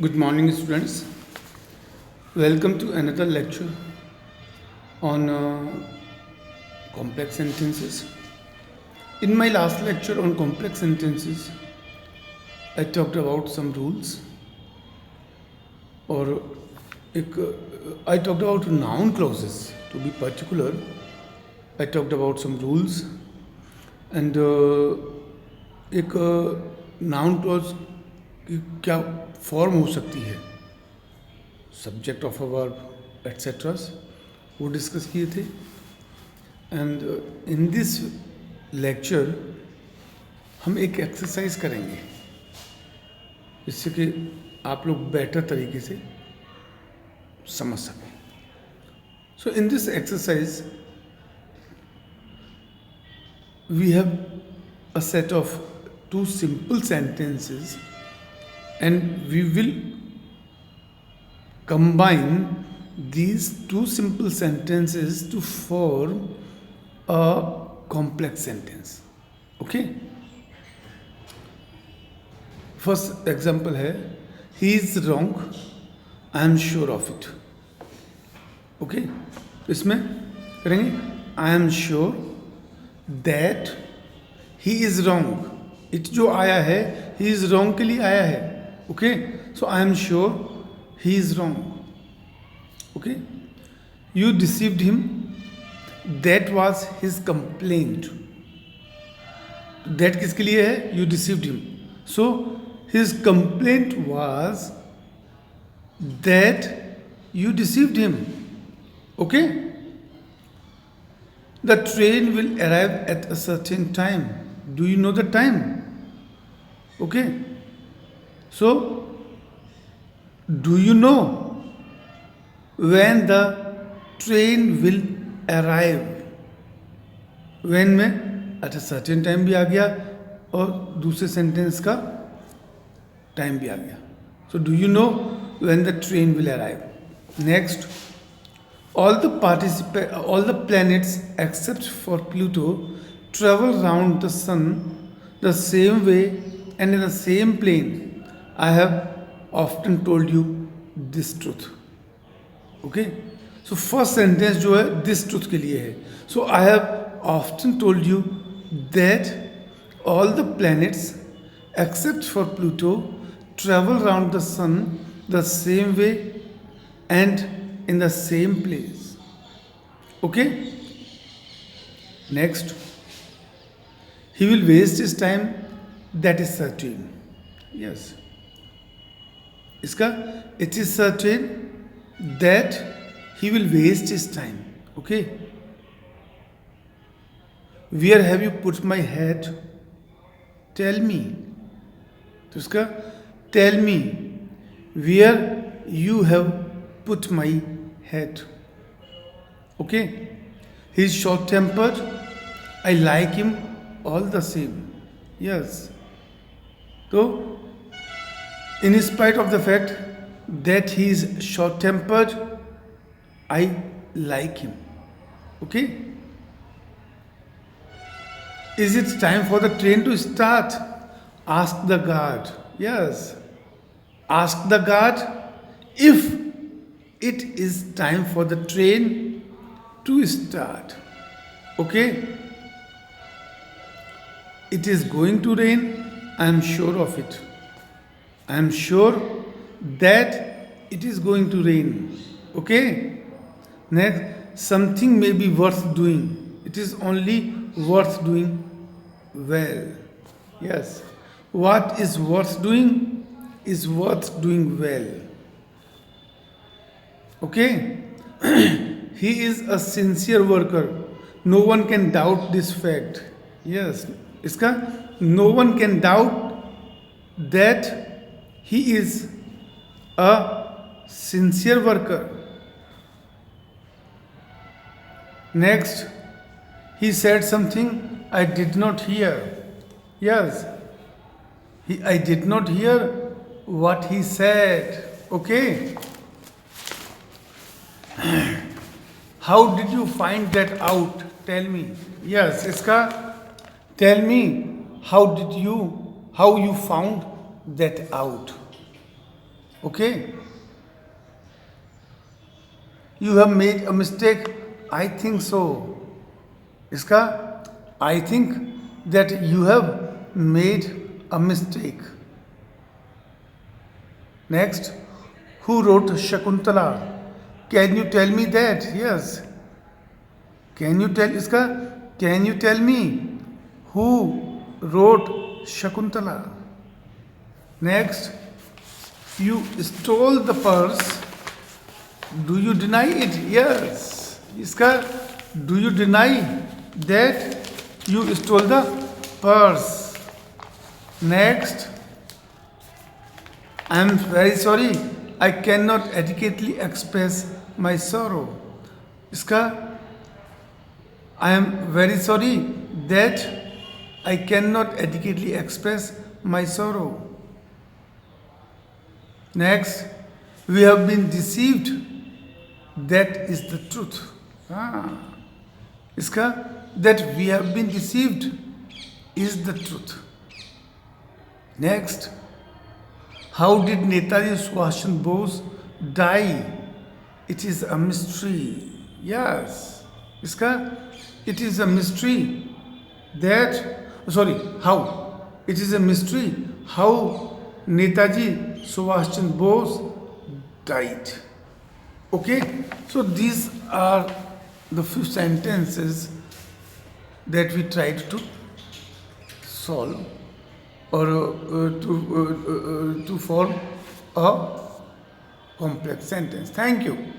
Good morning, students. Welcome to another lecture on complex sentences. In my last lecture on complex sentences, I talked about some rules, or I talked about noun clauses. To be particular, I talked about some rules, and एक noun clause की क्या form हो सकती है, subject of a verb एट्सेट्रास, वो discuss किए थे. And in this lecture हम एक एक्सरसाइज करेंगे जिससे कि आप लोग बेटर तरीके से समझ सकें. So in this exercise we have a set of two simple sentences and we will combine these two simple sentences to form a complex sentence. Okay? First example है, he is wrong, I am sure of it. Okay? इसमें करेंगे I am sure that he is wrong. it जो आया है he is wrong के लिए आया है. okay, so I am sure he is wrong. okay, you deceived him, that was his complaint. that किसके लिए है? you deceived him, so his complaint was that you deceived him. okay, the train will arrive at a certain time. Do you know the time? Okay. So, do you know when the train will arrive? When में at a certain time भी आ गया और दूसरे sentence का time भी आ गया. So, do you know when the train will arrive? Next. All the planets except for Pluto travel round the sun the same way and in the same plane. I have often told you this truth. Okay? So first sentence जो है this truth के लिए है. So I have often told you that all the planets except for Pluto travel round the sun the same way and in the same place. Okay? Next. He will waste his time, that is certain. Yes. इसका it is certain that he will waste his time. Okay? Where have you put my head? Tell me. तो इसका tell me where you have put my head. Okay? He is short-tempered. I like him all the same. Yes. So, in spite of the fact that he is short-tempered, I like him. Okay? Is it time for the train to start? Ask the guard. Yes. Ask the guard if it is time for the train to start. Okay? It is going to rain. I am sure of it. I am sure that it is going to rain. Okay? Next, something may be worth doing. It is only worth doing well. Yes. What is worth doing is worth doing well. Okay? He is a sincere worker. No one can doubt this fact. Yes. इसका no one can doubt that he is a sincere worker. Next, he said something I did not hear. Yes. I did not hear what he said. Okay? How did you find that out? Tell me. Yes, इसका tell me how you found that out. Okay? You have made a mistake. I think so. इसका I think that you have made a mistake. Next, who wrote Shakuntala? Can you tell me that? Yes. Can you tell iska? Can you tell me who wrote Shakuntala? Next, you stole the purse. Do you deny it? Yes. Iska, do you deny that you stole the purse? Next, I am very sorry. I cannot adequately express my sorrow. इसका I am very sorry that I cannot adequately express my sorrow. Next, we have been deceived. That is the truth. इसका that we have been deceived is the truth. Next, how did Netaji Subhash Chandra Bose die? It is a mystery. Yes. इसका it is a mystery that how it is a mystery how Netaji Subhash Chandra Bose died. Okay, so these are the few sentences that we tried to solve or to form a complex sentence. Thank you.